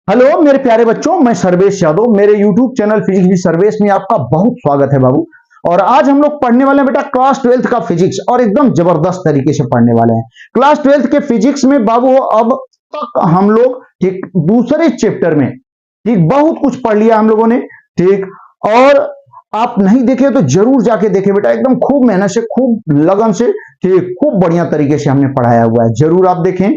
Hello मेरे प्यारे बच्चों, मैं सर्वेश यादव। मेरे YouTube चैनल फिजिक्स भी सर्वेश में आपका बहुत स्वागत है बाबू। और आज हम लोग पढ़ने वाले हैं बेटा क्लास 12th का फिजिक्स, और एकदम जबरदस्त तरीके से पढ़ने वाले हैं। क्लास 12th के फिजिक्स में बाबू अब तक हम लोग ठीक दूसरे चैप्टर में ठीक बहुत कुछ पढ़ लिया हम लोगों ने, ठीक। और आप नहीं देखे तो जरूर जाके देखे बेटा, एकदम खूब मेहनत से, खूब लगन से, ठीक, खूब बढ़िया तरीके से हमने पढ़ाया हुआ है, जरूर आप देखें।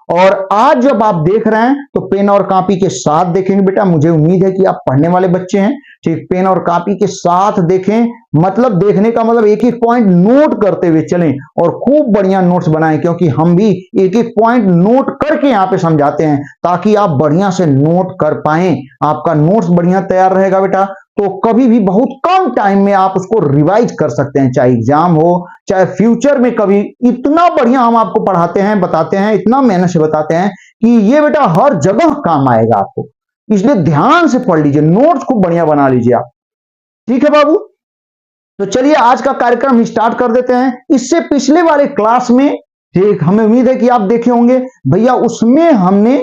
और आज जब आप देख रहे हैं तो पेन और कॉपी के साथ देखेंगे बेटा। मुझे उम्मीद है कि आप पढ़ने वाले बच्चे हैं, ठीक। पेन और कॉपी के साथ देखें, मतलब देखने का मतलब एक एक पॉइंट नोट करते हुए चलें और खूब बढ़िया नोट्स बनाएं, क्योंकि हम भी एक एक पॉइंट नोट करके यहाँ पे समझाते हैं ताकि आप बढ़िया से नोट कर पाए। आपका नोट्स बढ़िया तैयार रहेगा बेटा, तो कभी भी बहुत कम टाइम में आप उसको रिवाइज कर सकते हैं, चाहे एग्जाम हो चाहे फ्यूचर में कभी। इतना बढ़िया हम आपको पढ़ाते हैं, बताते हैं, इतना मेहनत से बताते हैं कि ये बेटा हर जगह काम आएगा आपको। इसलिए ध्यान से पढ़ लीजिए, नोट्स खूब बढ़िया बना लीजिए आप, ठीक है बाबू। तो चलिए आज का कार्यक्रम स्टार्ट कर देते हैं। इससे पिछले वाले क्लास में, ठीक, हमें उम्मीद है कि आप देखे होंगे भैया, उसमें हमने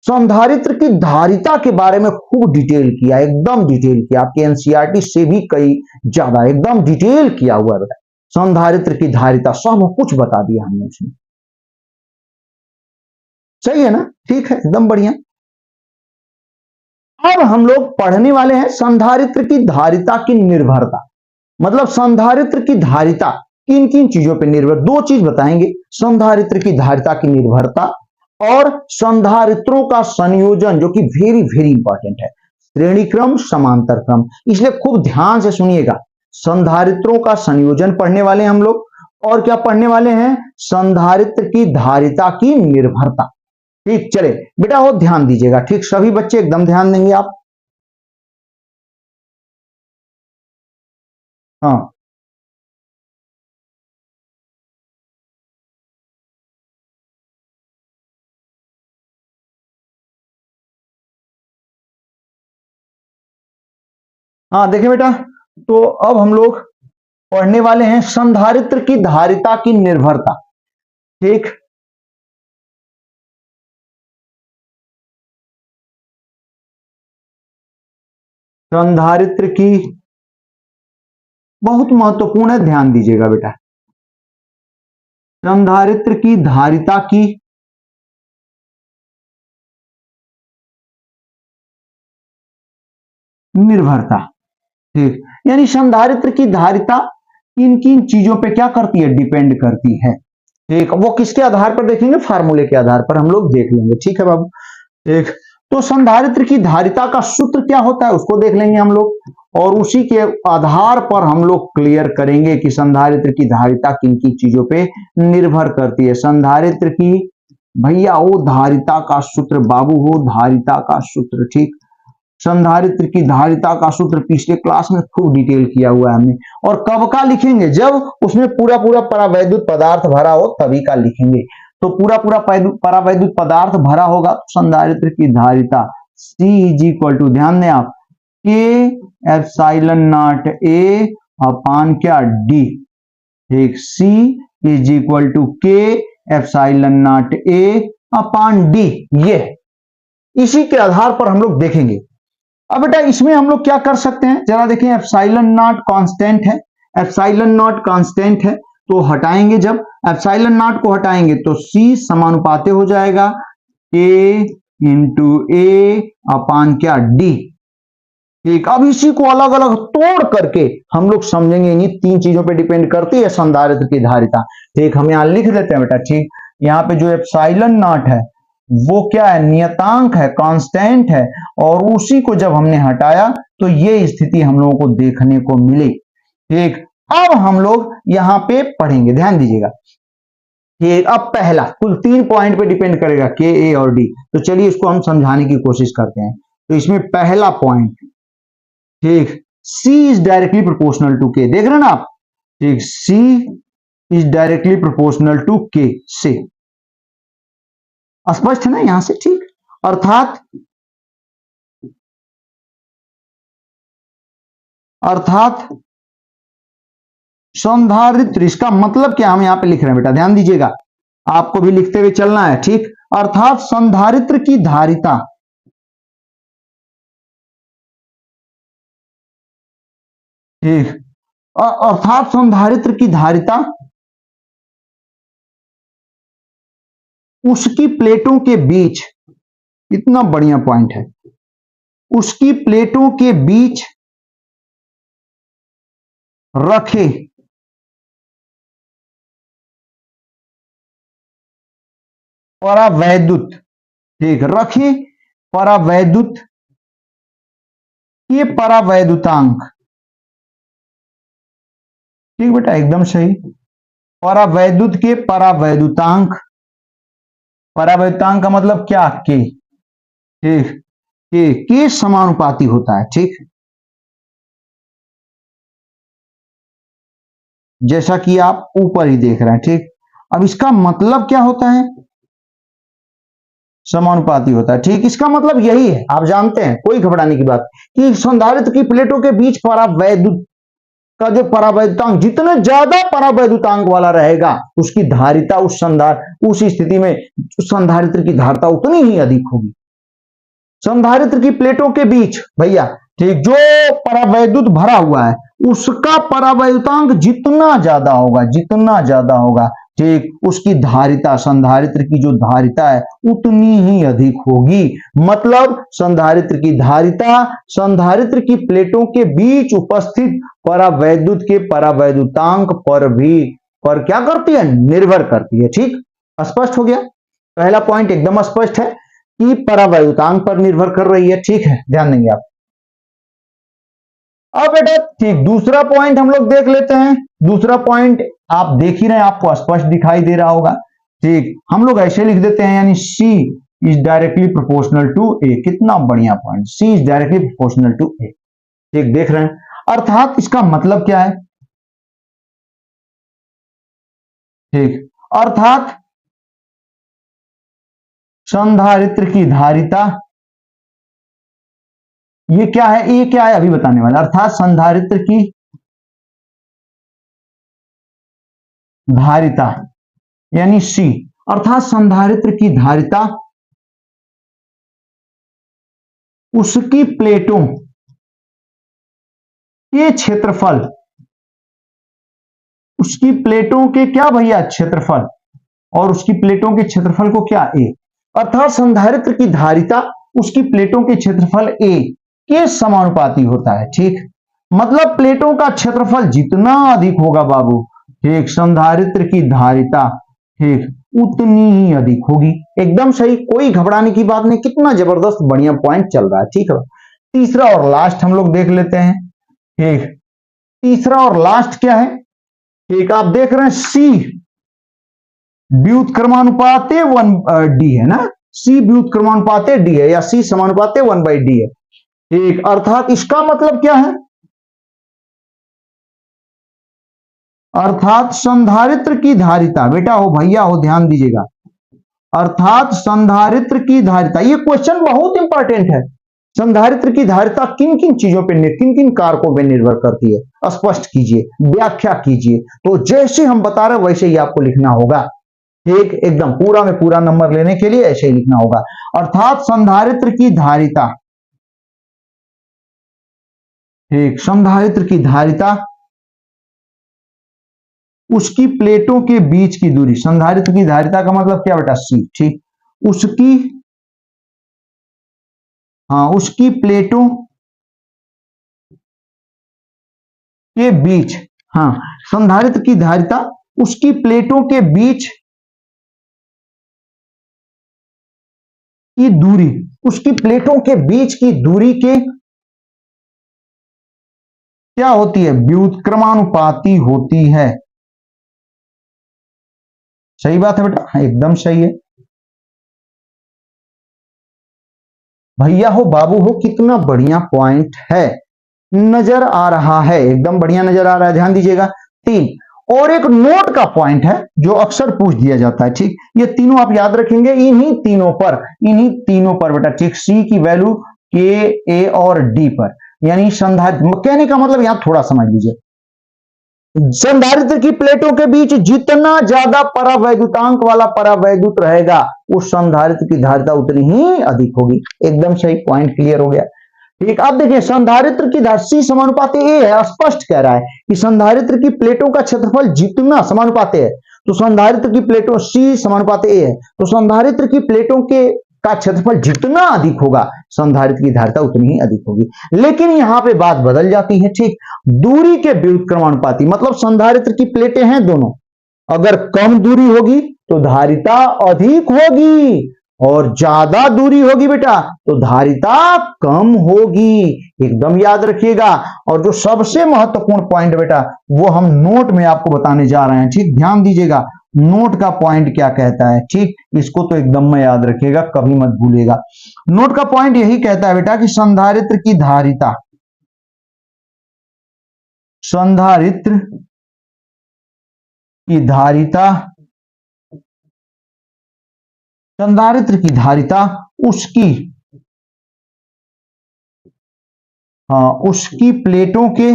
संधारित्र की धारिता के बारे में खूब डिटेल किया, एकदम डिटेल किया, आपके एनसीईआरटी से भी कई ज्यादा एकदम डिटेल किया हुआ है। संधारित्र की धारिता सब कुछ बता दिया हमने उसमें, सही है ना? ठीक है, एकदम बढ़िया। अब हम लोग पढ़ने वाले हैं संधारित्र की धारिता की निर्भरता। मतलब संधारित्र की धारिता किन किन चीजों पर निर्भर, दो चीज बताएंगे, संधारित्र की धारिता की निर्भरता और संधारित्रों का संयोजन, जो कि वेरी वेरी इंपॉर्टेंट है, श्रेणी क्रम समांतर क्रम। इसलिए खूब ध्यान से सुनिएगा। संधारित्रों का संयोजन पढ़ने वाले हैं हम लोग, और क्या पढ़ने वाले हैं? संधारित्र की धारिता की निर्भरता, ठीक। चले बेटा, हो ध्यान दीजिएगा, ठीक, सभी बच्चे एकदम ध्यान देंगे आप। हाँ, हाँ, देखिए बेटा, तो अब हम लोग पढ़ने वाले हैं संधारित्र की धारिता की निर्भरता, ठीक। संधारित्र की बहुत महत्वपूर्ण है, ध्यान दीजिएगा बेटा। संधारित्र की धारिता की निर्भरता, ठीक। यानी संधारित्र की धारिता किन किन चीजों पे क्या करती है? डिपेंड करती है, ठीक। वो किसके आधार पर देखेंगे? फार्मूले के आधार पर हम लोग देख लेंगे, ठीक है बाबू, ठीक। तो संधारित्र की धारिता का सूत्र क्या होता है उसको देख लेंगे हम लोग, और उसी के आधार पर हम लोग क्लियर करेंगे कि संधारित्र की धारिता किन किन चीजों पे निर्भर करती है। संधारित्र की भैया वो धारिता का सूत्र बाबू, हो धारिता का सूत्र, ठीक। संधारित्र की धारिता का सूत्र पिछले क्लास में खूब डिटेल किया हुआ है हमने। और कब का लिखेंगे? जब उसमें पूरा पूरा परावैद्युत पदार्थ भरा हो तभी का लिखेंगे। तो पूरा पूरा परावैद्युत पदार्थ भरा होगा तो संधारित्र की धारिता C इज इक्वल टू, ध्यान दें आप, के एप्सिलॉन नॉट ए अपान क्या डी, ठीक। C इज इक्वल टू के epsilon not a upon D. ये इसी के आधार पर हम लोग देखेंगे। अब बेटा इसमें हम लोग क्या कर सकते हैं, जरा देखें। एप्सिलॉन नॉट कांस्टेंट है, एप्सिलॉन नॉट कांस्टेंट है, तो हटाएंगे, जब एप्सिलॉन नॉट को हटाएंगे तो C समानुपाती हो जाएगा K इंटू ए अपान क्या डी, ठीक। अब इसी को अलग अलग तोड़ करके हम लोग समझेंगे, इन्हीं तीन चीजों पे डिपेंड करती है संधारित्र की धारिता, ठीक। हम यहां लिख देते हैं बेटा, ठीक। यहाँ पे जो एप्सिलॉन नॉट है वो क्या है? नियतांक है, कांस्टेंट है, और उसी को जब हमने हटाया तो ये स्थिति हम लोगों को देखने को मिली, ठीक। अब हम लोग यहां पे पढ़ेंगे, ध्यान दीजिएगा, ठीक। अब पहला कुल 3 पॉइंट पे डिपेंड करेगा, के, ए और डी। तो चलिए इसको हम समझाने की कोशिश करते हैं। तो इसमें पहला पॉइंट, ठीक, C is directly proportional to के, देख रहे हैं ना आप, ठीक। C is directly proportional to के से, स्पष्ट है ना यहां से, ठीक। अर्थात संधारित्र, इसका मतलब क्या हम यहां पे लिख रहे हैं बेटा, ध्यान दीजिएगा, आपको भी लिखते हुए चलना है, ठीक। अर्थात संधारित्र की धारिता ठीक, अर्थात संधारित्र की धारिता उसकी प्लेटों के बीच, इतना बढ़िया पॉइंट है, उसकी प्लेटों के बीच रखे परावैद्युत, ठीक, रखे परावैद्युत के परावैद्युतांक, ठीक बेटा एकदम सही, परावैद्युत के परावैद्युतांक, परावैद्युतांक का मतलब क्या, के, ठीक, के समानुपाती होता है, ठीक, जैसा कि आप ऊपर ही देख रहे हैं, ठीक। अब इसका मतलब क्या होता है, समानुपाती होता है, ठीक, इसका मतलब यही है, आप जानते हैं, कोई घबराने की बात कि संधारित्र की प्लेटों के बीच परावैद्युत का जो परावैद्युतांक, जितने ज्यादा परावैद्युतांक वाला रहेगा उसकी धारिता उस स्थिति में संधारित्र की धारिता उतनी ही अधिक होगी। संधारित्र की प्लेटों के बीच भैया, ठीक, जो परावैद्युत भरा हुआ है उसका परावैद्युतांक जितना ज्यादा होगा, ठीक, उसकी धारिता, संधारित्र की जो धारिता है उतनी ही अधिक होगी। मतलब संधारित्र की धारिता संधारित्र की प्लेटों के बीच उपस्थित परावैद्युत के परावैद्युतांक पर क्या करती है, निर्भर करती है, ठीक। स्पष्ट हो गया, पहला पॉइंट एकदम स्पष्ट है कि परावैद्युतांक पर निर्भर कर रही है, ठीक है, ध्यान देंगे आप। अब बेटा ठीक, दूसरा पॉइंट हम लोग देख लेते हैं। दूसरा पॉइंट आप देख ही रहे हैं, आपको स्पष्ट दिखाई दे रहा होगा, ठीक, हम लोग ऐसे लिख देते हैं, यानी C is directly proportional to A। कितना बढ़िया point, C is directly proportional to A, ठीक, देख रहे हैं। अर्थात इसका मतलब क्या है, ठीक, अर्थात संधारित्र की धारिता, ये क्या है अभी बताने वाला। अर्थात संधारित्र की धारिता यानी C, अर्थात संधारित्र की धारिता उसकी प्लेटों के क्षेत्रफल, उसकी प्लेटों के क्या भैया, क्षेत्रफल, और उसकी प्लेटों के क्षेत्रफल को क्या, A। अर्थात संधारित्र की धारिता उसकी प्लेटों के क्षेत्रफल A के समानुपाती होता है, ठीक। मतलब प्लेटों का क्षेत्रफल जितना अधिक होगा बाबू, ठीक, संधारित्र की धारिता, ठीक, उतनी ही अधिक होगी। एकदम सही, कोई घबराने की बात नहीं, कितना जबरदस्त बढ़िया पॉइंट चल रहा है, ठीक है। तीसरा और लास्ट हम लोग देख लेते हैं, ठीक, तीसरा और लास्ट क्या है, ठीक, आप देख रहे हैं C व्युत्क्रमानुपात 1D है ना, C व्युत्क्रमानुपात D है, या C समानुपात 1/D है, ठीक। अर्थात इसका मतलब क्या है, अर्थात संधारित्र की धारिता, बेटा हो भैया हो ध्यान दीजिएगा, अर्थात संधारित्र की धारिता, ये क्वेश्चन बहुत इंपॉर्टेंट है। संधारित्र की धारिता किन किन चीजों पे, किन किन कारकों पे निर्भर करती है, स्पष्ट कीजिए, व्याख्या कीजिए। तो जैसे हम बता रहे वैसे ही आपको लिखना होगा, ठीक, एकदम पूरा में पूरा नंबर लेने के लिए ऐसे ही लिखना होगा। अर्थात संधारित्र की धारिता, ठीक, संधारित्र की धारिता उसकी प्लेटों के बीच की दूरी, संधारित्र की धारिता का मतलब क्या बेटा, C, ठीक, उसकी, हाँ, उसकी प्लेटों के बीच, हाँ, संधारित्र की धारिता उसकी प्लेटों के बीच की दूरी, उसकी प्लेटों के बीच की दूरी के क्या होती है, व्युत्क्रमानुपाती होती है। सही बात है बेटा, एकदम सही है भैया हो बाबू हो, कितना बढ़िया पॉइंट है, नजर आ रहा है, एकदम बढ़िया नजर आ रहा है, ध्यान दीजिएगा। 3 और एक नोट का पॉइंट है जो अक्सर पूछ दिया जाता है, ठीक, ये तीनों आप याद रखेंगे, इन्हीं तीनों पर बेटा, ठीक, C की वैल्यू K, A और D पर, यानी संधारित्र, कहने का मतलब यहां थोड़ा समझ लीजिए, संधारित्र की प्लेटों के बीच जितना ज्यादा परावैद्युतांक वाला परावैद्युत रहेगा उस संधारित्र की धारिता उतनी ही अधिक होगी। एकदम सही, पॉइंट क्लियर हो गया। ठीक, अब देखिए संधारित्र की धारिता सी समानुपाती ए है, स्पष्ट कह रहा है कि संधारित्र की प्लेटों का क्षेत्रफल जितना समानुपाती है, तो संधारित्र की प्लेटों सी समानुपाती ए है, तो संधारित्र की प्लेटों के का क्षेत्रफल जितना अधिक होगा संधारित्र की धारिता उतनी ही अधिक होगी। लेकिन यहां पे बात बदल जाती है, ठीक, दूरी के व्युत्क्रमानुपाती, मतलब संधारित्र की प्लेटें हैं दोनों, अगर कम दूरी होगी तो धारिता अधिक होगी, और ज्यादा दूरी होगी बेटा तो धारिता कम होगी, एकदम याद रखिएगा। और जो सबसे महत्वपूर्ण पॉइंट बेटा वो हम नोट में आपको बताने जा रहे हैं, ठीक, ध्यान दीजिएगा नोट का पॉइंट क्या कहता है, ठीक, इसको तो एकदम में याद रखिएगा, कभी मत भूलिएगा। नोट का पॉइंट यही कहता है बेटा कि संधारित्र की धारिता, संधारित्र की धारिता, संधारित्र की धारिता उसकी उसकी प्लेटों के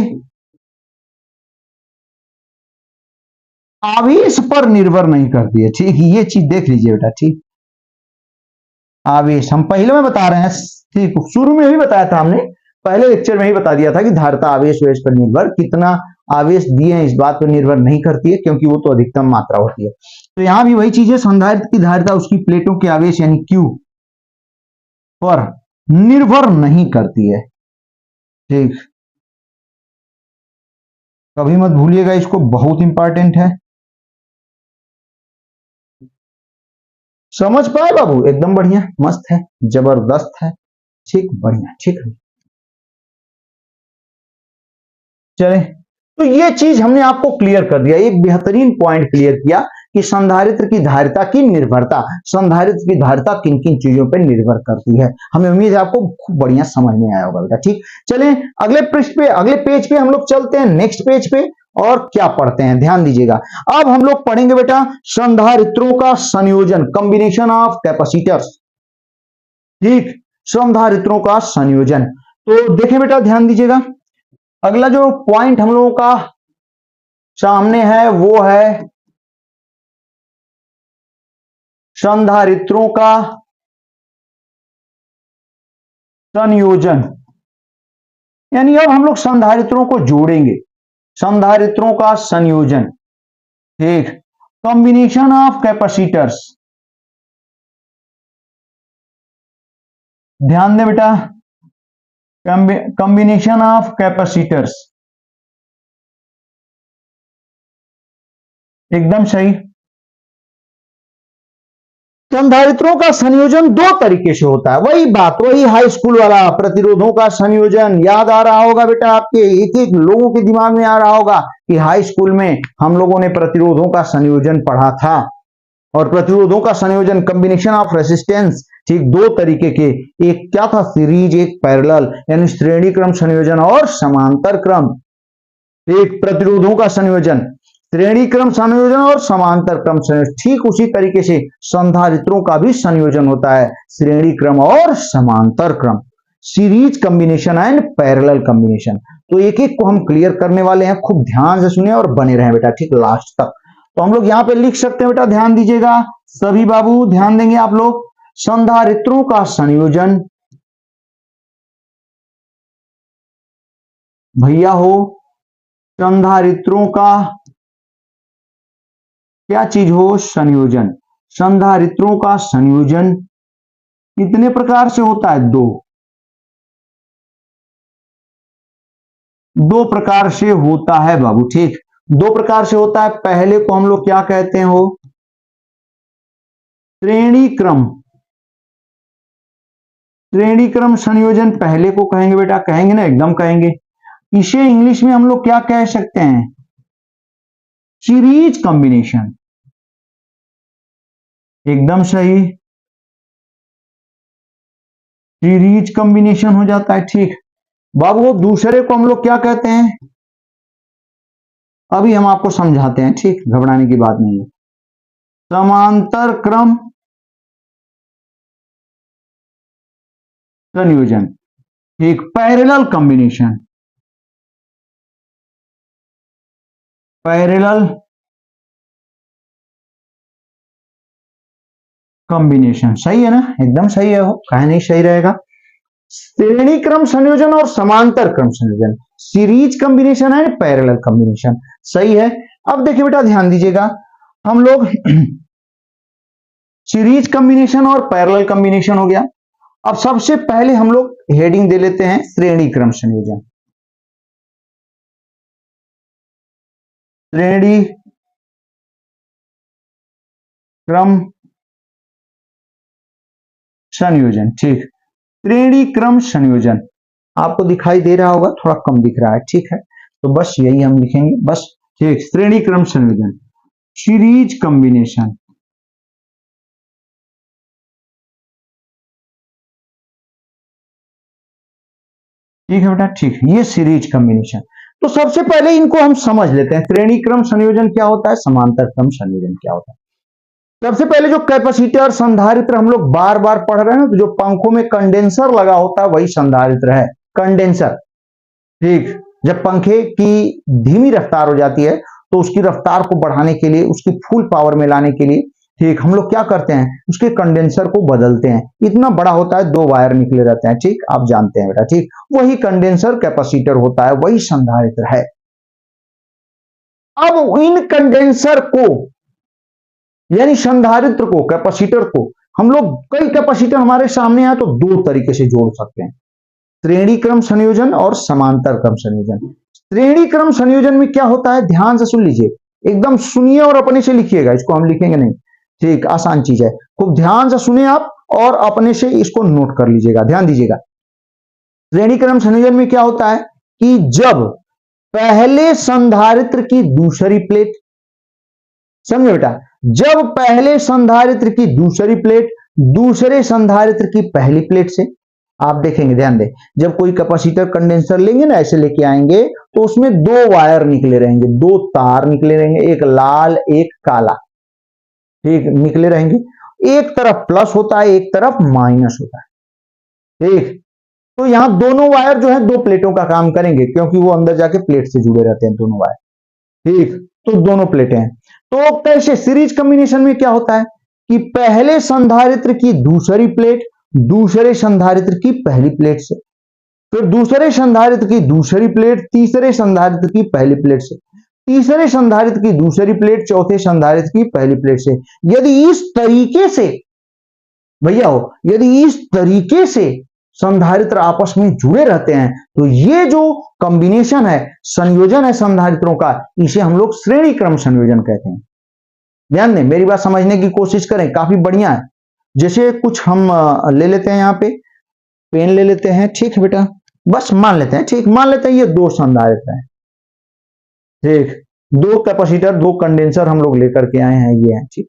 आवेश पर निर्भर नहीं करती है, ठीक, ये चीज देख लीजिए बेटा, ठीक, आवेश हम पहले में बता रहे हैं, ठीक, शुरू में भी बताया था हमने, पहले लेक्चर में ही बता दिया था कि धारिता आवेश वेश पर निर्भर, कितना आवेश दिए हैं इस बात पर निर्भर नहीं करती है, क्योंकि वो तो अधिकतम मात्रा होती है। तो यहां भी वही चीज है, संधारित्र की धारिता उसकी प्लेटों के आवेश यानी Q पर निर्भर नहीं करती है, ठीक, कभी मत भूलिएगा इसको, बहुत इंपॉर्टेंट है। समझ पाए बाबू, एकदम बढ़िया, मस्त है, जबरदस्त है, ठीक, बढ़िया, ठीक है। चले, तो ये चीज हमने आपको क्लियर कर दिया, एक बेहतरीन पॉइंट क्लियर किया कि संधारित्र की धारिता की निर्भरता, संधारित्र की धारिता किन किन चीजों पर निर्भर करती है, हमें उम्मीद है आपको खूब बढ़िया समझ में आया होगा बेटा, ठीक। चलें अगले पृष्ठ पे, अगले पेज पे हम लोग चलते हैं, नेक्स्ट पेज पे, और क्या पढ़ते हैं ध्यान दीजिएगा। अब हम लोग पढ़ेंगे बेटा संधारित्रों का संयोजन, कॉम्बिनेशन ऑफ कैपेसिटर्स, ठीक, संधारित्रों का संयोजन। तो देखें बेटा ध्यान दीजिएगा, अगला जो पॉइंट हम लोगों का सामने है वो है संधारित्रों का संयोजन, यानी अब हम लोग संधारित्रों को जोड़ेंगे, संधारित्रों का संयोजन, ठीक, कॉम्बिनेशन ऑफ कैपेसिटर्स, ध्यान दें बेटा, कॉम्बिनेशन ऑफ कैपेसिटर्स, एकदम सही। संधारित्रों का संयोजन दो तरीके से होता है, वही बात, वही हाई स्कूल वाला प्रतिरोधों का संयोजन, याद आ रहा होगा बेटा आपके एक एक लोगों के दिमाग में आ रहा होगा कि हाई स्कूल में हम लोगों ने प्रतिरोधों का संयोजन पढ़ा था, और प्रतिरोधों का संयोजन कॉम्बिनेशन ऑफ रेसिस्टेंस, ठीक, दो तरीके के, एक क्या था सीरीज, एक पैरेलल, यानी श्रेणी क्रम संयोजन और समांतर क्रम। एक प्रतिरोधों का संयोजन श्रेणी क्रम संयोजन और समांतर क्रम संयोजन, ठीक उसी तरीके से संधारित्रों का भी संयोजन होता है, श्रेणी क्रम और समांतर क्रम, series combination and parallel combination. तो एक एक को हम क्लियर करने वाले हैं, खूब ध्यान से सुनिए और बने रहें बेटा, ठीक, लास्ट तक। तो हम लोग यहां पे लिख सकते हैं बेटा, ध्यान दीजिएगा सभी बाबू, ध्यान देंगे आप लोग, संधारित्रों का संयोजन भैया हो, संधारित्रों का क्या चीज हो, संयोजन, संधारित्रों का संयोजन कितने प्रकार से होता है, दो प्रकार से होता है बाबू, ठीक, दो प्रकार से होता है। पहले को हम लोग क्या कहते हैं, हो श्रेणी क्रम, श्रेणी क्रम संयोजन पहले को कहेंगे बेटा, कहेंगे ना, एकदम कहेंगे। इसे इंग्लिश में हम लोग क्या कह सकते हैं, सीरीज कॉम्बिनेशन, एकदम सही, सीरीज कॉम्बिनेशन हो जाता है, ठीक। बाबू दूसरे को हम लोग क्या कहते हैं, अभी हम आपको समझाते हैं, ठीक, घबराने की बात नहीं है, समांतर क्रम संयोजन, एक पैरेलल कॉम्बिनेशन, पैरेलल कॉम्बिनेशन, सही है ना, एकदम सही है, वो कहे नहीं सही रहेगा। श्रेणी क्रम संयोजन और समांतर क्रम संयोजन, सीरीज कॉम्बिनेशन है, पैरेलल कॉम्बिनेशन, सही है। अब देखिए बेटा ध्यान दीजिएगा, हम लोग सीरीज कॉम्बिनेशन और पैरेलल कॉम्बिनेशन हो गया। अब सबसे पहले हम लोग हेडिंग दे लेते हैं श्रेणी क्रम संयोजन। श्रेणी क्रम संयोजन, ठीक। श्रेणी क्रम संयोजन आपको दिखाई दे रहा होगा, थोड़ा कम दिख रहा है, ठीक है, तो बस यही हम लिखेंगे, बस, ठीक। श्रेणी क्रम संयोजन, सीरीज कॉम्बिनेशन, ठीक है बेटा, ठीक। ये सीरीज कॉम्बिनेशन, तो सबसे पहले इनको हम समझ लेते हैं, श्रेणी क्रम संयोजन क्या होता है, समांतर क्रम संयोजन क्या होता है। सबसे पहले जो कैपेसिटर संधारित्र हम लोग बार बार पढ़ रहे हैं, तो जो पंखों में कंडेंसर लगा होता है वही संधारित्र है, कंडेंसर, ठीक। जब पंखे की धीमी रफ्तार हो जाती है तो उसकी रफ्तार को बढ़ाने के लिए, उसकी फुल पावर में लाने के लिए, ठीक, हम लोग क्या करते हैं, उसके कंडेंसर को बदलते हैं। इतना बड़ा होता है, 2 वायर निकले रहते हैं, ठीक, आप जानते हैं बेटा, ठीक। वही कंडेंसर कैपेसिटर होता है, वही संधारित्र है। अब इन कंडेंसर को, यानी संधारित्र को, कैपेसिटर को, हम लोग, कई कैपेसिटर हमारे सामने आए तो 2 तरीके से जोड़ सकते हैं, श्रेणी क्रम संयोजन और समांतर क्रम संयोजन। श्रेणी क्रम संयोजन में क्या होता है, ध्यान से सुन लीजिए, एकदम सुनिए और अपने से लिखिएगा, इसको हम लिखेंगे नहीं, ठीक, आसान चीज है, खूब ध्यान से सुनिए आप और अपने से इसको नोट कर लीजिएगा, ध्यान दीजिएगा। श्रेणी क्रम संयोजन में क्या होता है कि जब पहले संधारित्र की दूसरी प्लेट, समझे बेटा, जब पहले संधारित्र की दूसरी प्लेट दूसरे संधारित्र की पहली प्लेट से, आप देखेंगे, ध्यान दें, जब कोई कैपेसिटर कंडेंसर लेंगे ना, ऐसे लेके आएंगे तो उसमें 2 वायर निकले रहेंगे, 2 तार निकले रहेंगे, एक लाल एक काला, ठीक, निकले रहेंगे। एक तरफ प्लस होता है, एक तरफ माइनस होता है, ठीक। तो यहां दोनों वायर जो है 2 प्लेटों का काम करेंगे, क्योंकि वो अंदर जाके प्लेट से जुड़े रहते हैं दोनों वायर, ठीक। तो दोनों प्लेटें हैं। तो कैसे, सीरीज कॉम्बिनेशन में क्या होता है कि पहले संधारित्र की दूसरी प्लेट दूसरे संधारित्र की पहली प्लेट से, फिर दूसरे संधारित्र की दूसरी प्लेट तीसरे संधारित्र की पहली प्लेट से, तीसरे संधारित्र की दूसरी प्लेट चौथे संधारित्र की पहली प्लेट से। यदि इस तरीके से, भैया हो, यदि इस तरीके से संधारित्र आपस में जुड़े रहते हैं तो ये जो कॉम्बिनेशन है, संयोजन है संधारित्रों का, इसे हम लोग श्रेणी क्रम संयोजन कहते हैं। ध्यान दें, मेरी बात समझने की कोशिश करें, काफी बढ़िया है। जैसे कुछ हम ले लेते हैं, यहाँ पे पेन ले लेते हैं, ठीक है बेटा, बस मान लेते हैं, ठीक, मान लेते हैं ये 2 संधारित्र हैं, ठीक, 2 कैपेसिटर 2 कंडेंसर हम लोग लेकर के आए हैं, ये है, ठीक,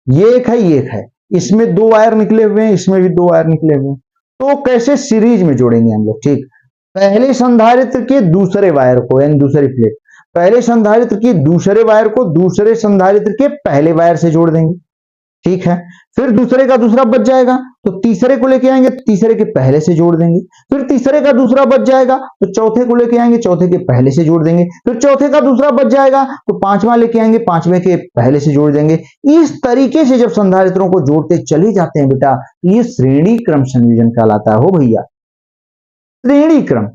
ये एक है, ये एक है, इसमें 2 वायर निकले हुए हैं, इसमें भी 2 वायर निकले हुए हैं। तो कैसे सीरीज में जोड़ेंगे हम लोग, ठीक, पहले संधारित्र के दूसरे वायर को, यानी दूसरी प्लेट, पहले संधारित्र की दूसरे वायर को दूसरे संधारित्र के पहले वायर से जोड़ देंगे, ठीक है। फिर दूसरे का दूसरा बच जाएगा तो तीसरे को लेके आएंगे, तीसरे के पहले से जोड़ देंगे। फिर तीसरे का दूसरा बच जाएगा तो चौथे को लेके आएंगे, चौथे के पहले से जोड़ देंगे। फिर चौथे का दूसरा बच जाएगा तो पांचवा लेके आएंगे, पांचवे के पहले से जोड़ देंगे। इस तरीके से जब संधारित्रों को जोड़ते चले जाते हैं बेटा, ये श्रेणी क्रम संयोजन कहलाता है हो भैया, श्रेणी क्रम।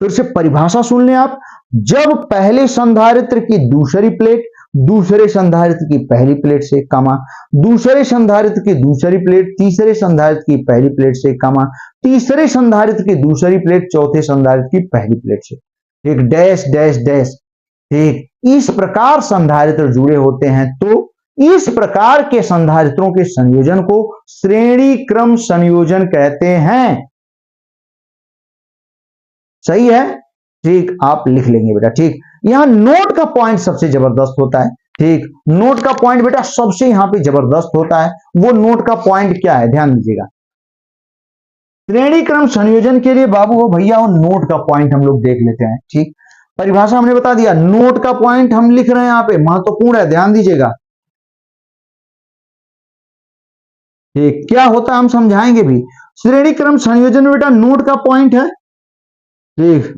फिर से परिभाषा सुन लें आप, जब पहले संधारित्र की दूसरी प्लेट दूसरे संधारित्र की पहली प्लेट से, कामा, दूसरे संधारित्र की दूसरी प्लेट तीसरे संधारित्र की पहली प्लेट से, कामा, तीसरे संधारित्र की दूसरी प्लेट चौथे संधारित्र की पहली प्लेट से, एक डैश डैश डैश, ठीक, इस प्रकार संधारित्र जुड़े होते हैं। तो इस प्रकार के संधारित्रों के संयोजन को श्रेणी क्रम संयोजन कहते हैं। सही है, ठीक, आप लिख लेंगे बेटा, ठीक। यहां नोट का पॉइंट सबसे जबरदस्त होता है, ठीक, नोट का पॉइंट बेटा सबसे यहां पे जबरदस्त होता है। वो नोट का पॉइंट क्या है, ध्यान दीजिएगा। श्रेणी क्रम संयोजन के लिए बाबू हो भैया, वो नोट का पॉइंट हम लोग देख लेते हैं, ठीक। परिभाषा हमने बता दिया, नोट का पॉइंट हम लिख रहे हैं यहां पे, महत्वपूर्ण है, ध्यान दीजिएगा। ठीक, क्या होता है हम समझाएंगे भी। श्रेणी क्रम संयोजन में बेटा नोट का पॉइंट है, ठीक,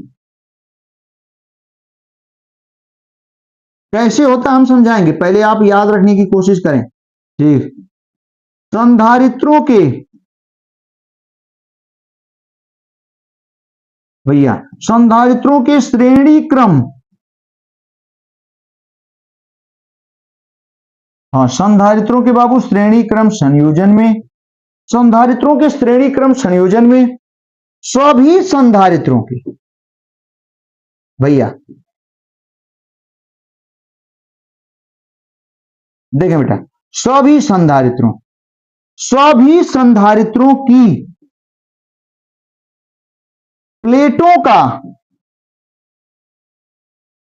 कैसे होता है हम समझाएंगे, पहले आप याद रखने की कोशिश करें, ठीक। संधारित्रों के भैया संधारित्रों के श्रेणी क्रम, हाँ संधारित्रों के बाबू श्रेणी क्रम संयोजन में, संधारित्रों के श्रेणी क्रम संयोजन में सभी संधारित्रों की, भैया देखें बेटा, सभी संधारित्रों की प्लेटों का,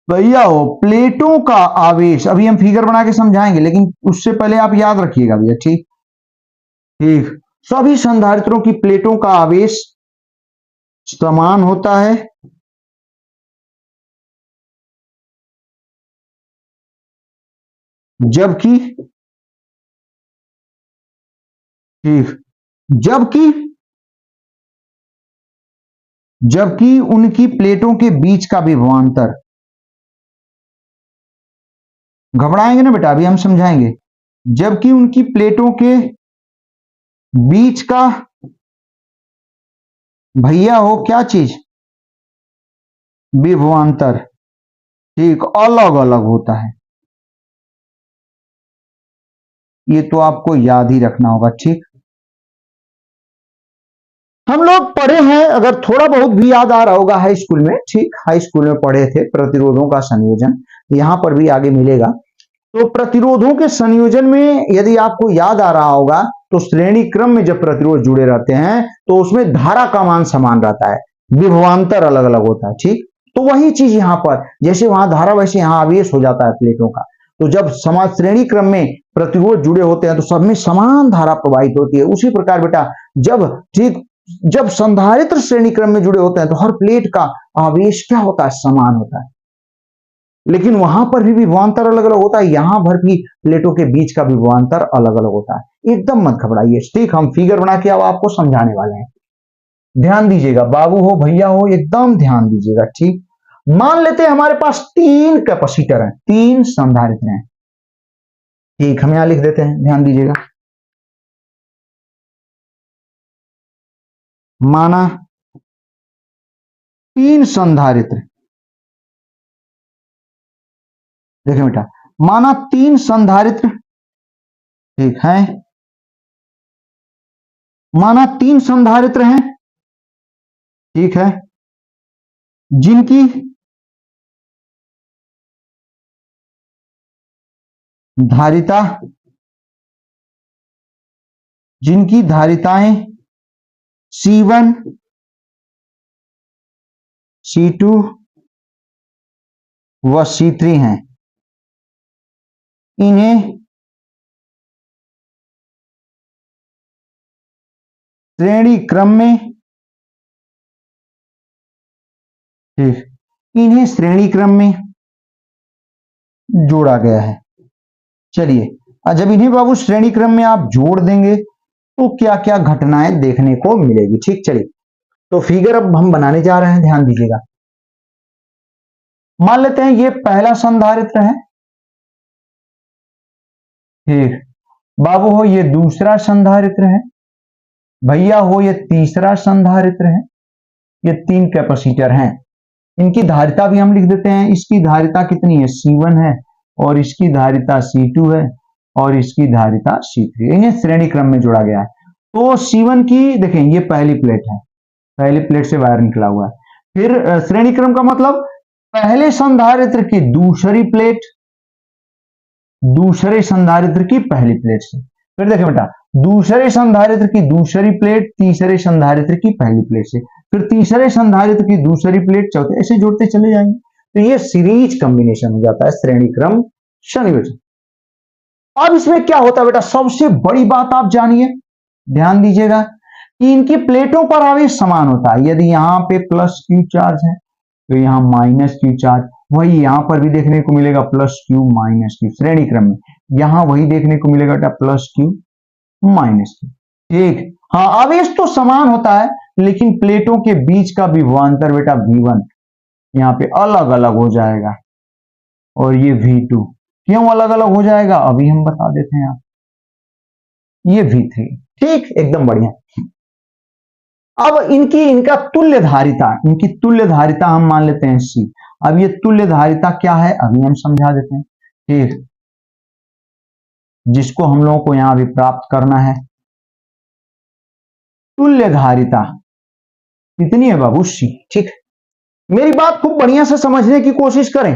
भैया हो प्लेटों का आवेश, अभी हम फिगर बना के समझाएंगे लेकिन उससे पहले आप याद रखिएगा भैया, ठीक ठीक। सभी संधारित्रों की प्लेटों का आवेश समान होता है, जबकि ठीक जबकि जबकि उनकी प्लेटों के बीच का विभवांतर, घबराएंगे ना बेटा, अभी हम समझाएंगे, जबकि उनकी प्लेटों के बीच का, भैया हो क्या चीज, विभवांतर, ठीक अलग अलग होता है। ये तो आपको याद ही रखना होगा, ठीक। हम लोग पढ़े हैं, अगर थोड़ा बहुत भी याद आ रहा होगा हाई स्कूल में, ठीक हाई स्कूल में पढ़े थे प्रतिरोधों का संयोजन, यहां पर भी आगे मिलेगा। तो प्रतिरोधों के संयोजन में यदि आपको याद आ रहा होगा तो श्रेणी क्रम में जब प्रतिरोध जुड़े रहते हैं तो उसमें धारा का मान समान रहता है, विभवांतर अलग अलग होता है, ठीक। तो वही चीज यहां पर, जैसे वहां धारा वैसे यहां आवेश हो जाता है प्लेटों का। तो जब समान श्रेणी क्रम में प्रतिरोध जुड़े होते हैं तो सब में समान धारा प्रवाहित होती है। उसी प्रकार बेटा जब ठीक जब संधारित्र श्रेणी क्रम में जुड़े होते हैं तो हर प्लेट का आवेश क्या होता है, समान होता है। लेकिन वहां पर भी विभवांतर अलग अलग होता है, यहां भर भी प्लेटों के बीच का विभवांतर अलग अलग होता है। एकदम मत घबराइए, ठीक हम फिगर बना के अब आपको समझाने वाले हैं, ध्यान दीजिएगा बाबू हो भैया हो, एकदम ध्यान दीजिएगा, ठीक। मान लेते हैं हमारे पास 3 कैपेसिटर हैं, 3 संधारित्र हैं, ठीक हम यहां लिख देते हैं, ध्यान दीजिएगा। माना 3 संधारित्र, देखिए बेटा माना 3 संधारित्र, ठीक है, माना 3 संधारित्र हैं, ठीक है, जिनकी धारिता, जिनकी धारिताएं C1 C2 व C3 हैं, इन्हें श्रेणी क्रम में, ठीक इन्हें श्रेणी क्रम में जोड़ा गया है। चलिए जब इन्हें बाबू श्रेणी क्रम में आप जोड़ देंगे तो क्या क्या घटनाएं देखने को मिलेगी, ठीक। चलिए तो फिगर अब हम बनाने जा रहे हैं, ध्यान दीजिएगा। मान लेते हैं ये पहला संधारित्र है, ठीक बाबू हो ये दूसरा संधारित्र है, भैया हो ये तीसरा संधारित्र है, ये 3 कैपेसिटर हैं। इनकी धारिता भी हम लिख देते हैं, इसकी धारिता कितनी है C1 है, और इसकी धारिता C2 है, और इसकी धारिता C3 है। इन्हें श्रेणी क्रम में जोड़ा गया है। तो C1 की देखें ये पहली प्लेट है, पहली प्लेट से वायर निकला हुआ है। फिर श्रेणी क्रम का मतलब पहले संधारित्र की दूसरी प्लेट, दूसरे संधारित्र की पहली प्लेट से, फिर देखें बेटा दूसरे संधारित्र की दूसरी प्लेट तीसरे संधारित्र की पहली प्लेट से, फिर तीसरे संधारित्र की दूसरी प्लेट चौथे, ऐसे जोड़ते चले जाएंगे। तो ये सीरीज कॉम्बिनेशन हो जाता है श्रेणी क्रम संयोजन। अब इसमें क्या होता है बेटा, सबसे बड़ी बात आप जानिए, ध्यान दीजिएगा कि इनकी प्लेटों पर आवेश समान होता है। यदि यहां पे प्लस Q चार्ज है तो यहां माइनस Q चार्ज, वही यहां पर भी देखने को मिलेगा प्लस Q माइनस Q श्रेणी क्रम में, यहां वही देखने को मिलेगा बेटा प्लस Q माइनस Q, ठीक। हाँ आवेश तो समान होता है लेकिन प्लेटों के बीच का विभवांतर बेटा V1 यहाँ पे अलग अलग हो जाएगा, और ये V2 क्यों अलग अलग हो जाएगा अभी हम बता देते हैं आप, ये V3, ठीक एकदम बढ़िया। अब इनका तुल्य धारिता, इनकी तुल्य धारिता हम मान लेते हैं C। अब ये तुल्य धारिता क्या है अभी हम समझा देते हैं, ठीक, जिसको हम लोगों को यहां भी प्राप्त करना है। तुल्य धारिता कितनी है बाबू C, ठीक। मेरी बात खूब बढ़िया से समझने की कोशिश करें।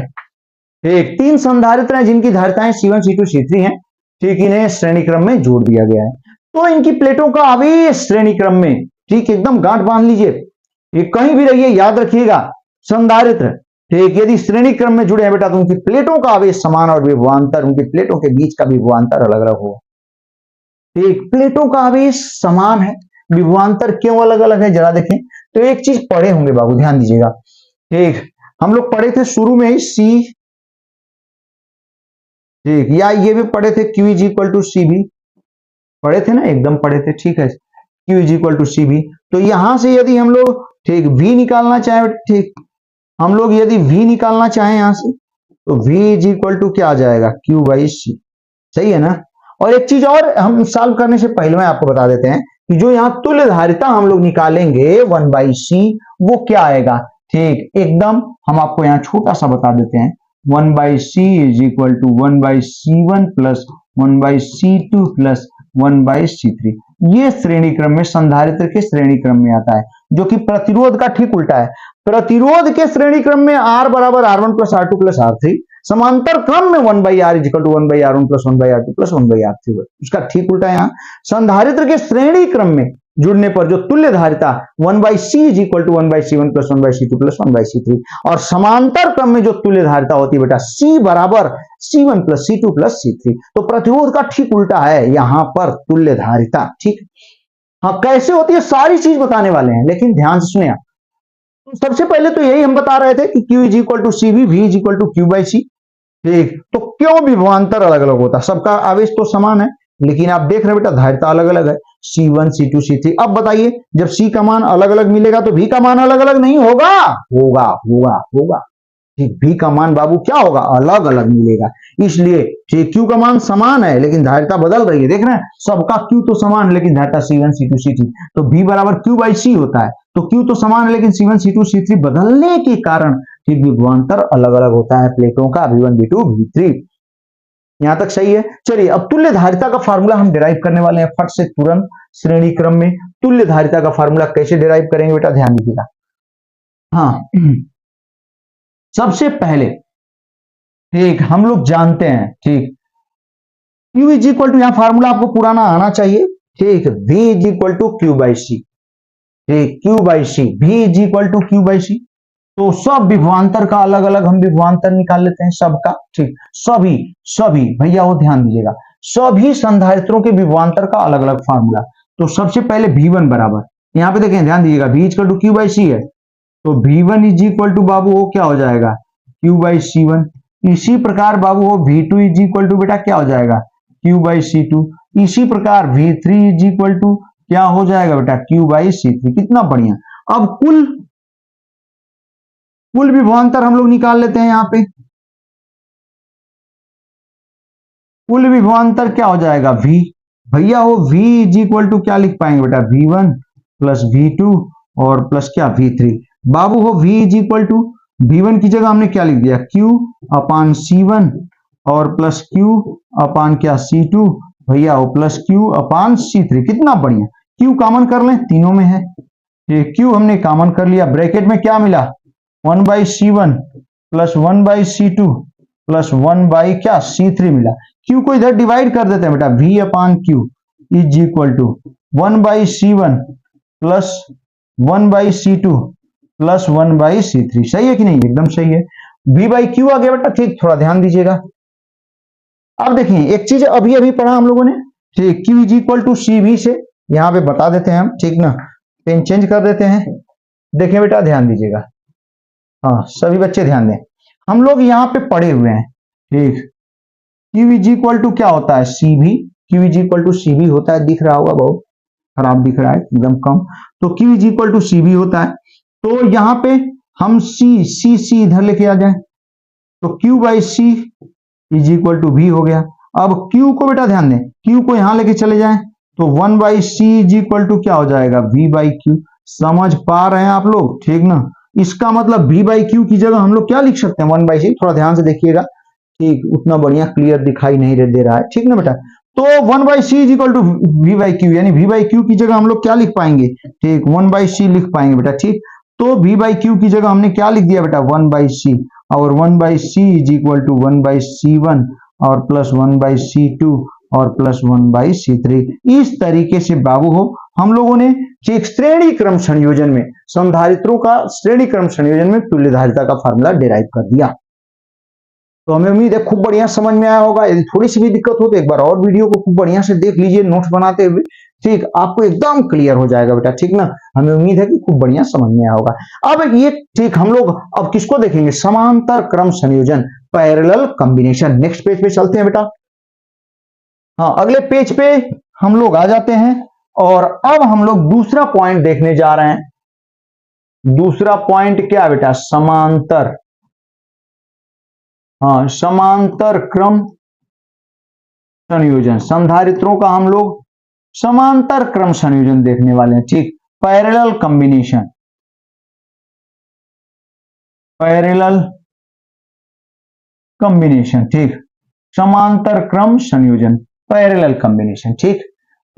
एक 3 संधारित्र हैं जिनकी धारिताएं C1 C2 C3 हैं, ठीक, इन्हें श्रेणी क्रम में जोड़ दिया गया है। तो इनकी प्लेटों का आवेश श्रेणी क्रम में, ठीक, एकदम गांठ बांध लीजिए, ये कहीं भी रहिए याद रखिएगा, संधारित्र, ठीक, यदि श्रेणी क्रम में जुड़े हैं बेटा तो उनकी प्लेटों का आवेश समान और विभवांतर, उनकी प्लेटों के बीच का विभवांतर अलग अलग होगा। ठीक, प्लेटों का आवेश समान है, विभवांतर क्यों अलग अलग है जरा देखें। तो एक चीज पढ़े होंगे बाबू, ध्यान दीजिएगा, ठीक, हम लोग पढ़े थे शुरू में ही C, ठीक, या ये भी पढ़े थे Q is equal to C भी पढ़े थे ना, एकदम पढ़े थे, ठीक है, Q is equal to C भी। तो यहां से यदि हम लोग, ठीक, V निकालना चाहे, ठीक, हम लोग यदि V निकालना चाहें यहां से तो V इज इक्वल टू क्या आ जाएगा, Q बाई C, सही है ना। और एक चीज और हम सॉल्व करने से पहले में आपको बता देते हैं कि जो यहाँ तुल्य धारिता हम लोग निकालेंगे 1 बाई C, वो क्या आएगा, ठीक, एकदम हम आपको यहाँ छोटा सा बता देते हैं, 1 by C is equal to 1 by C1 plus 1 by C2 plus 1 by C3। ये श्रेणी क्रम में, संधारित्र के श्रेणी क्रम में आता है, जो कि प्रतिरोध का ठीक उल्टा है। प्रतिरोध के श्रेणी क्रम में R बराबर R1 plus R2 plus R3, समांतर क्रम में 1 by R is equal to 1 by R1 plus 1 by R2 plus 1 by R3, उसका ठीक उल्टा है यहाँ। संधारित्र के श्रेणी क्रम में जुड़ने पर जो तुल्य धारिता 1 by C is equal to 1 by C1 plus 1 by C2 plus 1 by C3, और समांतर क्रम में जो तुल्य धारिता होती है बेटा C बराबर C1 plus C2 plus C3। तो प्रतिरोध का ठीक उल्टा है यहाँ पर तुल्य धारिता, ठीक। हाँ, कैसे होती है सारी चीज बताने वाले हैं, लेकिन ध्यान से सुनिए। तो सबसे पहले तो यही हम बता रहे थे कि Q is equal to C भी, V is equal to Q by C, ठीक। तो क्यों विभवांतर अलग अलग होता है, सबका आवेश तो समान है, लेकिन आप देख रहे हैं बेटा धारिता अलग अलग है, C1 C2 C3। अब बताइए, जब C का मान अलग अलग मिलेगा तो V का मान अलग अलग नहीं होगा, होगा होगा होगा, ठीक। V का मान बाबू क्या होगा, अलग अलग मिलेगा। इसलिए ठीक, Q का मान समान है लेकिन धारिता बदल रही है, देख रहे हैं, सबका Q तो समान है लेकिन धारिता C1 C2 C3, तो V बराबर Q बाई C होता है। तो Q तो समान है लेकिन C1 C2 C3 बदलने के कारण ठीक विभवांतर अलग अलग होता है प्लेटों का, V1 V2 V3। यहां तक सही है। चलिए अब तुल्य धारिता का फार्मूला हम डिराइव करने वाले हैं फट से तुरंत श्रेणी क्रम में। तुल्य धारिता का फार्मूला कैसे डिराइव करेंगे बेटा, ध्यान दीजिएगा। हाँ, सबसे पहले ठीक हम लोग जानते हैं, ठीक, Q इज इक्वल टू, यहां फार्मूला आपको पुराना आना चाहिए, ठीक, V is equal to Q by C, ठीक, Q by C, V is equal to Q by C। तो सब विभवांतर का अलग अलग हम विभवांतर निकाल लेते हैं सबका, ठीक, सभी सभी भैया वो ध्यान दीजिएगा, सभी संधारित्रों के विभवांतर का अलग अलग फार्मूला। तो सबसे पहले V1 बराबर, यहाँ पे देखें ध्यान दीजिएगा, V is equal to Q by C है, तो V1 इज इक्वल टू बाबू वो क्या हो जाएगा, Q बाई C1। इसी प्रकार बाबू वो V2 इज इक्वल टू बेटा क्या हो जाएगा, Q बाई C2। इसी प्रकार V3 इज इक्वल टू क्या हो जाएगा बेटा, Q बाई C3। कितना बढ़िया। अब कुल विभवांतर हम लोग निकाल लेते हैं। यहाँ पे कुल विभवांतर क्या हो जाएगा, V, भैया वो V इज इक्वल टू क्या लिख पाएंगे बेटा, V1 प्लस V2 और प्लस क्या V3। बाबू हो V is equal to, V1 की जगह हमने क्या लिख दिया, Q अपान C1 और प्लस Q अपान क्या C2, भैया वो प्लस Q अपान C3। कितना बढ़िया। Q कॉमन कर लें, तीनों में है, ये Q हमने कॉमन कर लिया। ब्रैकेट में क्या मिला, 1 by C1 plus 1 by C2 plus 1 by क्या C3 मिला। Q को इधर डिवाइड कर देते हैं बेटा, V upon Q is equal to 1 by C1 plus 1 by C2 plus 1 by C3। सही है कि नहीं, एकदम सही है। V बाई Q आ गया बेटा, ठीक, थोड़ा ध्यान दीजिएगा। अब देखिए एक चीज अभी अभी पढ़ा हम लोगों ने, ठीक, Q is equal to CV से यहां पे बता देते हैं हम, ठीक ना, पेन चेंज कर देते हैं। देखिए बेटा ध्यान दीजिएगा, हाँ सभी बच्चे ध्यान दें, हम लोग यहाँ पे पढ़े हुए हैं, ठीक, Q इज इक्वल टू क्या होता है, CV, Q is equal to CV होता है, दिख रहा होगा, बहुत खराब दिख रहा है, एकदम कम। तो Q is equal to CV होता है। तो यहाँ पे हम C इधर लेके आ जाए तो Q by C is equal to V हो गया। अब Q को बेटा ध्यान दें, Q को यहां लेके चले जाएं तो 1 by C is equal to क्या हो जाएगा, V बाई Q। समझ पा रहे हैं आप लोग, ठीक ना। इसका मतलब v बाई क्यू की जगह हम लोग क्या लिख सकते हैं, 1/c। थोड़ा ध्यान से देखिएगा, ठीक, उतना बढ़िया क्लियर दिखाई नहीं दे रहा है, ठीक ना बेटा। तो 1/c is equal to v by Q, यानी v बाई क्यू की जगह हम लोग क्या लिख पाएंगे, ठीक, 1/c लिख पाएंगे बेटा, ठीक। तो v बाई क्यू की जगह हमने क्या लिख दिया बेटा, 1/c, और 1/c is equal to 1/c1 और प्लस 1/c2 और प्लस 1/c3। इस तरीके से बाबू हो हम लोगों ने एक श्रेणी क्रम संयोजन में संधारित्रों का श्रेणी क्रम संयोजन में तुल्य धारिता का फार्मूला डिराइव कर दिया। तो हमें उम्मीद है खूब बढ़िया समझ में आया होगा। यदि थोड़ी सी भी दिक्कत हो तो एक बार और वीडियो को खूब बढ़िया से देख लीजिए नोट्स बनाते हुए, ठीक, आपको एकदम क्लियर हो जाएगा बेटा, ठीक ना। हमें उम्मीद है कि खूब बढ़िया समझ में आया होगा। अब ये, ठीक, हम लोग अब किसको देखेंगे, समांतर क्रम संयोजन, पैरेलल कॉम्बिनेशन। नेक्स्ट पेज पे चलते हैं बेटा। हाँ, अगले पेज पे हम लोग आ जाते हैं और अब हम लोग दूसरा पॉइंट देखने जा रहे हैं। दूसरा पॉइंट क्या बेटा, समांतर, हाँ, समांतर क्रम संयोजन। संधारित्रों का हम लोग समांतर क्रम संयोजन देखने वाले हैं, ठीक, पैरेलल कॉम्बिनेशन, पैरेलल कॉम्बिनेशन, ठीक, समांतर क्रम संयोजन, पैरेलल कॉम्बिनेशन, ठीक।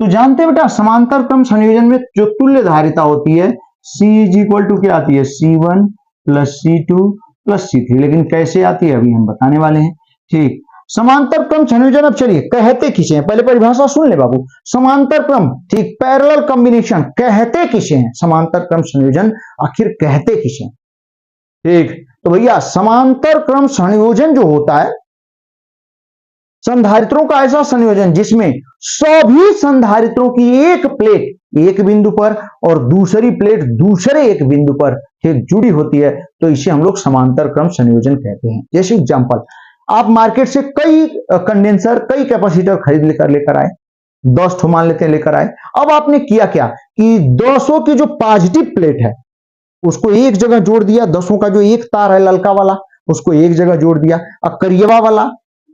तो जानते हैं बेटा समांतर क्रम संयोजन में जो तुल्य धारिता होती है C इज इक्वल टू क्या आती है, C1 plus C2 plus C3। लेकिन कैसे आती है अभी हम बताने वाले हैं, ठीक। समांतर क्रम संयोजन, अब चलिए कहते किसे हैं, पहले परिभाषा सुन ले बाबू। समांतर क्रम, ठीक, पैरेलल कॉम्बिनेशन कहते किसे हैं, समांतर क्रम संयोजन आखिर कहते किसे हैं, ठीक। तो भैया समांतर क्रम संयोजन जो होता है, संधारित्रों का ऐसा संयोजन जिसमें सभी संधारित्रों की एक प्लेट एक बिंदु पर और दूसरी प्लेट दूसरे एक बिंदु पर, ठीक, जुड़ी होती है, तो इसे हम लोग समांतर क्रम संयोजन कहते हैं। जैसे एग्जांपल, आप मार्केट से कई कंडेंसर, कई कैपेसिटर खरीद लेकर आए, 10 ठो मान लेते हैं लेकर आए। अब आपने किया क्या कि 200 की जो पॉजिटिव प्लेट है उसको एक जगह जोड़ दिया, 10 का जो एक तार है ललका वाला उसको एक जगह जोड़ दिया, अब करिएवा वाला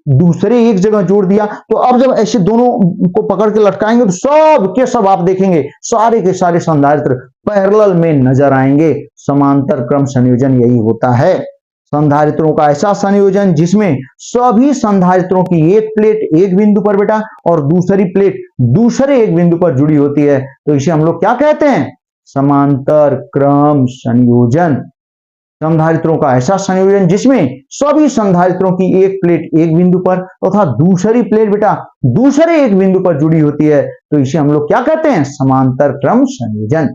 दूसरे एक जगह जोड़ दिया। तो अब जब ऐसे दोनों को पकड़ के लटकाएंगे तो सब के सब आप देखेंगे सारे के सारे संधारित्र पैरेलल में नजर आएंगे। समांतर क्रम संयोजन यही होता है, संधारित्रों का ऐसा संयोजन जिसमें सभी संधारित्रों की एक प्लेट एक बिंदु पर बेटा और दूसरी प्लेट दूसरे एक बिंदु पर जुड़ी होती है, तो इसे हम लोग क्या कहते हैं, समांतर क्रम संयोजन। संधारित्रों का ऐसा संयोजन जिसमें सभी संधारित्रों की एक प्लेट एक बिंदु पर तथा दूसरी प्लेट बेटा दूसरे एक बिंदु पर जुड़ी होती है, तो इसे हम लोग क्या कहते हैं, समांतर क्रम संयोजन।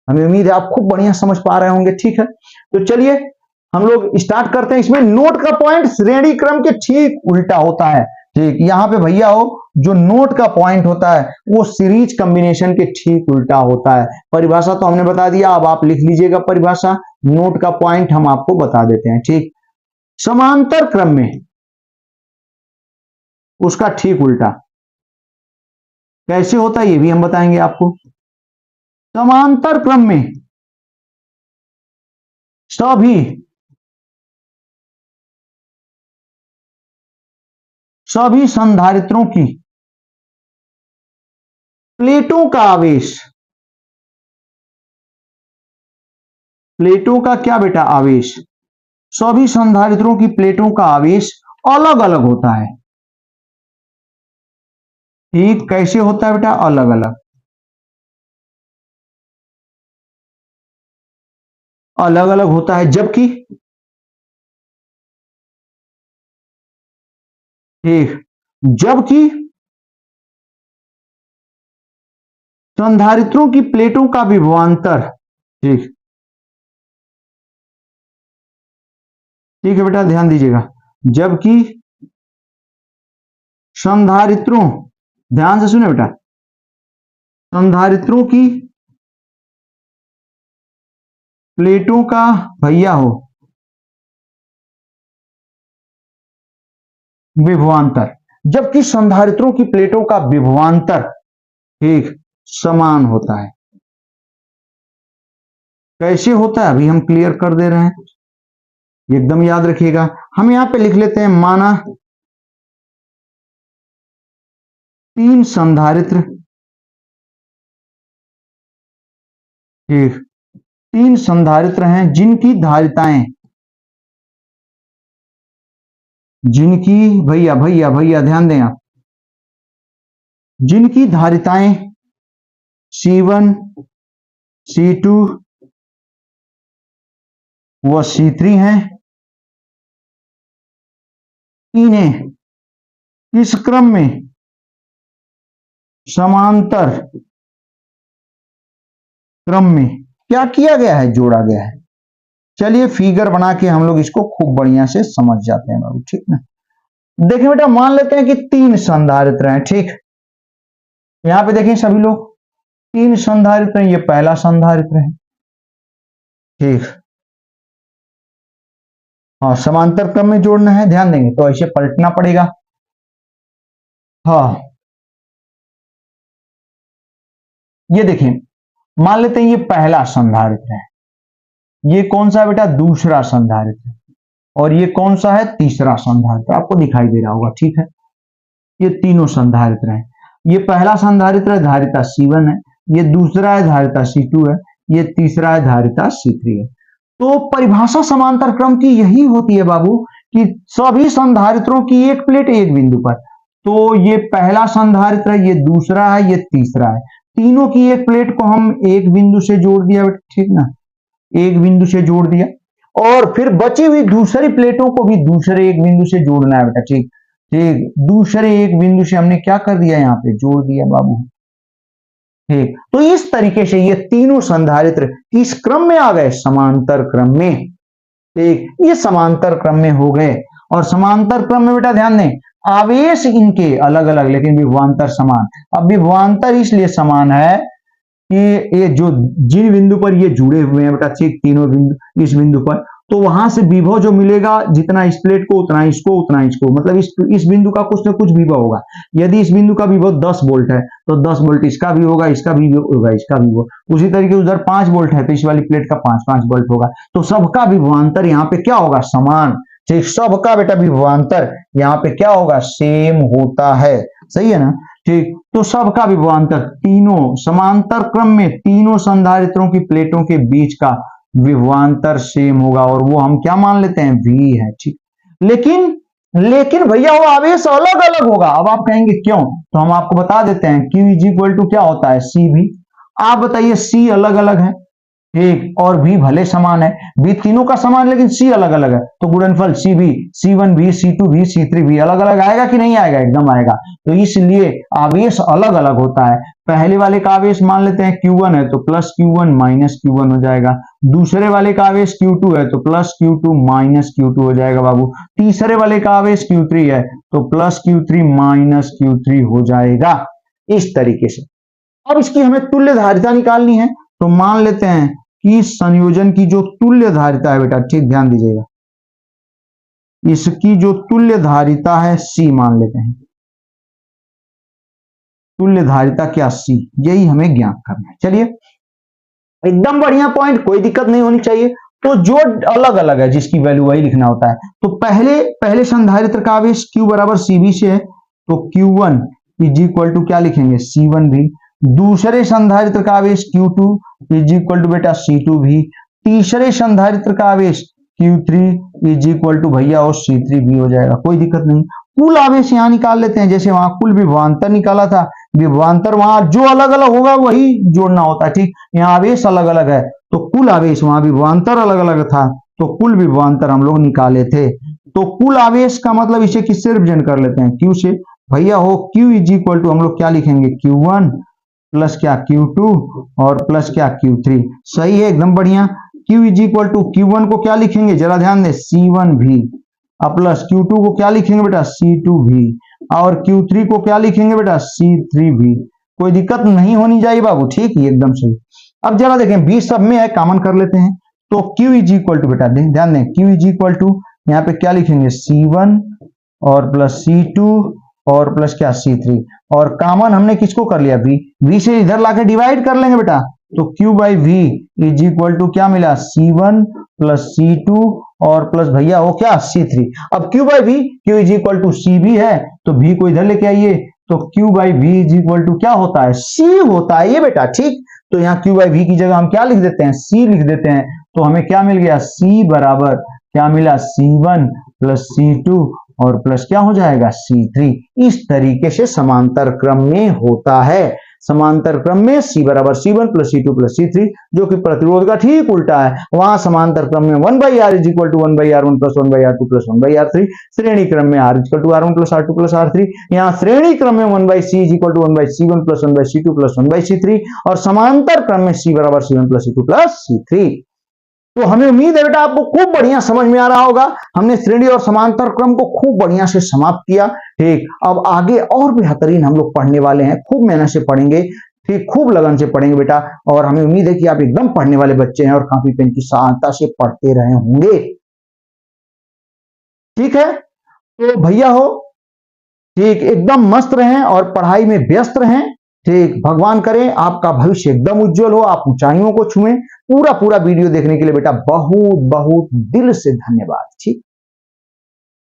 हमें उम्मीद है आप खूब बढ़िया समझ पा रहे होंगे, ठीक है। तो चलिए हम लोग स्टार्ट करते हैं। इसमें नोट का पॉइंट श्रेणी क्रम के ठीक उल्टा होता है, ठीक। यहाँ पे भैया हो जो नोट का पॉइंट होता है वो सीरीज कॉम्बिनेशन के ठीक उल्टा होता है। परिभाषा तो हमने बता दिया, अब आप लिख लीजिएगा परिभाषा, नोट का पॉइंट हम आपको बता देते हैं, ठीक। समांतर क्रम में उसका ठीक उल्टा कैसे होता है ये भी हम बताएंगे आपको। समांतर क्रम में सभी संधारित्रों की प्लेटों का आवेश, प्लेटों का क्या बेटा आवेश, सभी संधारित्रों की प्लेटों का आवेश अलग अलग होता है, ठीक। कैसे होता है बेटा, अलग अलग, अलग अलग होता है, जबकि, ठीक, जबकि संधारित्रों की प्लेटों का विभवांतर, ठीक, ठीक है बेटा ध्यान दीजिएगा, जबकि संधारित्रों, ध्यान से सुने बेटा, संधारित्रों की प्लेटों का भैया हो विभवांतर, जबकि संधारित्रों की प्लेटों का विभवांतर, ठीक, समान होता है। कैसे होता है अभी हम क्लियर कर दे रहे हैं, एकदम याद रखिएगा। हम यहां पे लिख लेते हैं, माना 3 संधारित्र ठीक, तीन संधारित्र हैं जिनकी धारिताएं, जिनकी, भैया भैया भैया ध्यान दें आप, जिनकी धारिताएं C1, C2 व C3 हैं, इन्हें इस क्रम में समांतर क्रम में क्या किया गया है, जोड़ा गया है। चलिए फिगर बना के हम लोग इसको खूब बढ़िया से समझ जाते हैं बाबू, ठीक ना। देखिए बेटा, मान लेते हैं कि तीन संधारित्र हैं, ठीक। यहां पे देखें सभी लोग, तीन संधारित्र हैं, ये पहला संधारित्र है, ठीक। हाँ, समांतर क्रम में जोड़ना है, ध्यान देंगे तो ऐसे पलटना पड़ेगा। हाँ, ये देखें, मान लेते हैं ये पहला संधारित्र है, ये कौन सा है बेटा, दूसरा संधारित्र, और ये कौन सा है, तीसरा संधारित्र, आपको दिखाई दे रहा होगा, ठीक है। ये तीनों संधारित्र हैं, ये पहला संधारित्र है, धारिता C1 है, ये दूसरा है, धारिता C2 है, ये तीसरा है, धारिता C3 है। तो परिभाषा समांतर क्रम की यही होती है बाबू कि सभी संधारित्रों की एक प्लेट एक बिंदु पर, तो ये पहला संधारित्र है, ये दूसरा है, ये तीसरा है, तीनों की एक प्लेट को हम एक बिंदु से जोड़ दिया, ठीक ना, एक बिंदु से जोड़ दिया, और फिर बची हुई दूसरी प्लेटों को भी दूसरे एक बिंदु से जोड़ना है बेटा, ठीक ठीक, दूसरे एक बिंदु से हमने क्या कर दिया, यहाँ पे जोड़ दिया बाबू, ठीक। तो इस तरीके से ये तीनों संधारित्र किस क्रम में आ गए, समांतर क्रम में, ठीक। ये समांतर क्रम में हो गए, और समांतर क्रम में बेटा ध्यान दें, आवेश इनके अलग अलग लेकिन विभवांतर समान। अब विभवांतर इसलिए समान है कि ये जो जिन बिंदु पर ये जुड़े हुए हैं बेटा, ठीक, तीनों बिंदु इस बिंदु पर, तो वहां से विभव जो मिलेगा जितना इस प्लेट को उतना इसको उतना इसको, मतलब इस बिंदु का कुछ ना कुछ विभव होगा। यदि इस बिंदु का विभव 10 वोल्ट है तो 10 वोल्ट इसका भी होगा, इसका भी होगा, इसका भी होगा। उसी तरीके उधर 5 वोल्ट है तो इस वाली प्लेट का 5 वोल्ट होगा। तो सबका विभवांतर यहाँ पे क्या होगा, समान, ठीक। सबका बेटा विभवांतर यहाँ पे क्या होगा, सेम होता है, सही है ना, ठीक। तो सबका विभवांतर तीनों समांतर क्रम में तीनों संधारित्रों की प्लेटों के बीच का विभवांतर सेम होगा, और वो हम क्या मान लेते हैं, V है, ठीक। लेकिन भैया वो आवेश अलग अलग होगा। अब आप कहेंगे क्यों, तो हम आपको बता देते हैं, Q इज इक्वल टू क्या होता है, CV। आप बताइए, C अलग अलग है, ठीक, और V भले समान है, V तीनों का समान लेकिन C अलग अलग है, तो गुणनफल CV, C1 भी, C2 भी, C3 भी अलग अलग आएगा कि नहीं आएगा, एकदम आएगा। तो इसलिए आवेश अलग अलग होता है। पहले वाले का आवेश मान लेते हैं Q1 है तो प्लस Q1 माइनस Q1 हो जाएगा, दूसरे वाले का आवेश Q2 है तो प्लस Q2 माइनस Q2 हो जाएगा बाबू, तीसरे वाले का आवेश Q3 है तो प्लस Q3 माइनस Q3 हो जाएगा, इस तरीके से। अब इसकी हमें तुल्य धारिता निकालनी है, तो मान लेते हैं कि संयोजन की जो तुल्य धारिता है बेटा, ठीक, ध्यान दीजिएगा, इसकी जो तुल्य धारिता है C मान लेते हैं, तुल्य धारिता क्या, C, यही हमें ज्ञात करना है। चलिए, एकदम बढ़िया पॉइंट, कोई दिक्कत नहीं होनी चाहिए। तो जो अलग अलग है जिसकी वैल्यू वही लिखना होता है। तो पहले संधारित्र का आवेश Q बराबर CV से है, तो Q1 इज इक्वल टू क्या लिखेंगे, C1 भी। दूसरे संधारित्र का आवेश Q2 इज इक्वल टू बेटा C2 भी। तीसरे संधारित्र का आवेश Q3 इज इक्वल टू भैया और C3 भी हो जाएगा, कोई दिक्कत नहीं। कुल आवेश यहां निकाल लेते हैं, जैसे वहां कुल विभवांतर निकाला था, विभवांतर वहां जो अलग अलग होगा वही जोड़ना होता है, ठीक। यहाँ आवेश अलग अलग है तो कुल आवेश, वहां विभवांतर अलग अलग था तो कुल विभवांतर हम लोग निकाले थे। तो कुल आवेश का मतलब इसे किससे रिप्रेजेंट कर लेते हैं, Q से, भैया हो Q इज इक्वल टू हम लोग क्या लिखेंगे, Q1 प्लस क्या Q2 और प्लस क्या Q3, सही है, एकदम बढ़िया। Q is equal to Q1 को क्या लिखेंगे, जरा ध्यान दे, C1 भी, अब प्लस Q2 को क्या लिखेंगे बेटा, C2 भी, और Q3 को क्या लिखेंगे बेटा, C3 भी। कोई दिक्कत नहीं होनी चाहिए बाबू, ठीक, ये एकदम सही। अब जरा देखें, 20 सब में है, कॉमन कर लेते हैं, तो Q इज इक्वल टू बेटा ध्यान दें, Q इज इक्वल टू यहाँ पे क्या लिखेंगे, C1 और प्लस C2 और प्लस क्या C3, और कॉमन हमने किसको कर लिया, V से इधर लाके डिवाइड कर लेंगे बेटा, तो Q by V is equal to क्या मिला, C1 प्लस C2 और प्लस भैया हो क्या C3। अब Q by V, Q is equal to CV है तो V को इधर लेके आइए, तो Q by V is equal to क्या होता है, C होता है ये बेटा, ठीक। तो यहाँ क्यू बाई वी की जगह हम क्या लिख देते हैं, सी लिख देते हैं। तो हमें क्या मिल गया, सी बराबर क्या मिला, C1 प्लस C2 और प्लस क्या हो जाएगा, C3। इस तरीके से समांतर क्रम में होता है। समांतर क्रम में C बराबर C1 plus C2 plus C3, जो कि प्रतिरोध का ठीक उल्टा है। वहां समांतर क्रम में 1/R is equal to 1/R1 plus 1/R2 plus 1/R3, श्रेणी क्रम में R is equal to R1 plus R2 plus R3। यहाँ श्रेणी क्रम में 1/C is equal to 1/C1 plus 1/C2 plus 1/C3 और समांतर क्रम में C बराबर C1 plus C2 plus C3। तो हमें उम्मीद है बेटा आपको खूब बढ़िया समझ में आ रहा होगा। हमने श्रेणी और समांतर क्रम को खूब बढ़िया से समाप्त किया। ठीक, अब आगे और बेहतरीन हम लोग पढ़ने वाले हैं, खूब मेहनत से पढ़ेंगे। ठीक, खूब लगन से पढ़ेंगे बेटा, और हमें उम्मीद है कि आप एकदम पढ़ने वाले बच्चे हैं और कापी पेन की सहायता से पढ़ते रहे होंगे। ठीक है, तो भैया हो ठीक, एकदम मस्त रहें और पढ़ाई में व्यस्त रहें। ठीक, भगवान करे आपका भविष्य एकदम उज्जवल हो, आप ऊंचाइयों को छुएं। पूरा वीडियो देखने के लिए बेटा बहुत बहुत दिल से धन्यवाद। ठीक।